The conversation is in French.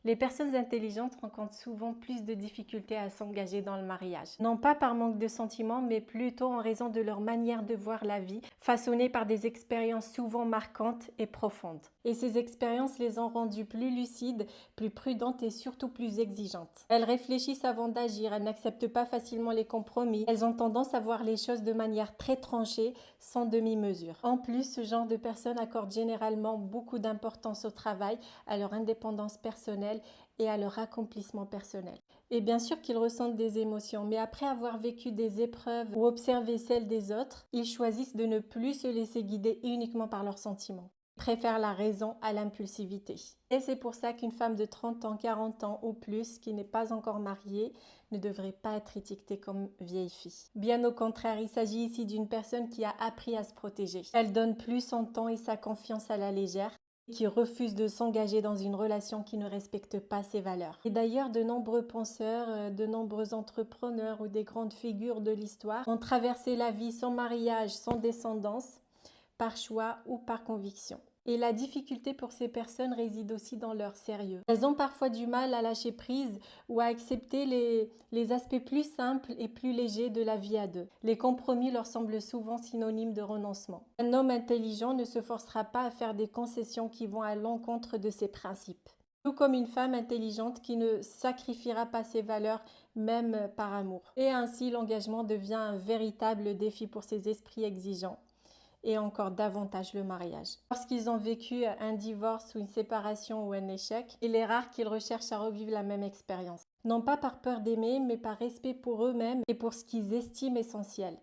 Les personnes intelligentes rencontrent souvent plus de difficultés à s'engager dans le mariage. Non pas par manque de sentiments, mais plutôt en raison de leur manière de voir la vie, façonnée par des expériences souvent marquantes et profondes. Et ces expériences les ont rendues plus lucides, plus prudentes et surtout plus exigeantes. Elles réfléchissent avant d'agir, elles n'acceptent pas facilement les compromis, elles ont tendance à voir les choses de manière très tranchée, sans demi-mesure. En plus, ce genre de personnes accordent généralement beaucoup d'importance au travail, à leur indépendance personnelle et à leur accomplissement personnel. Et bien sûr qu'ils ressentent des émotions, mais après avoir vécu des épreuves ou observé celles des autres, ils choisissent de ne plus se laisser guider uniquement par leurs sentiments. Ils préfèrent la raison à l'impulsivité. Et c'est pour ça qu'une femme de 30 ans, 40 ans ou plus qui n'est pas encore mariée ne devrait pas être étiquetée comme vieille fille. Bien au contraire, il s'agit ici d'une personne qui a appris à se protéger. Elle donne plus son temps et sa confiance à la légère, qui refuse de s'engager dans une relation qui ne respecte pas ses valeurs. Et d'ailleurs, de nombreux penseurs, de nombreux entrepreneurs ou des grandes figures de l'histoire ont traversé la vie sans mariage, sans descendance, par choix ou par conviction. Et la difficulté pour ces personnes réside aussi dans leur sérieux. Elles ont parfois du mal à lâcher prise ou à accepter les aspects plus simples et plus légers de la vie à deux. Les compromis leur semblent souvent synonymes de renoncement. Un homme intelligent ne se forcera pas à faire des concessions qui vont à l'encontre de ses principes. Tout comme une femme intelligente qui ne sacrifiera pas ses valeurs même par amour. Et ainsi l'engagement devient un véritable défi pour ces esprits exigeants et encore davantage le mariage. Lorsqu'ils ont vécu un divorce ou une séparation ou un échec, il est rare qu'ils recherchent à revivre la même expérience. Non pas par peur d'aimer, mais par respect pour eux-mêmes et pour ce qu'ils estiment essentiel.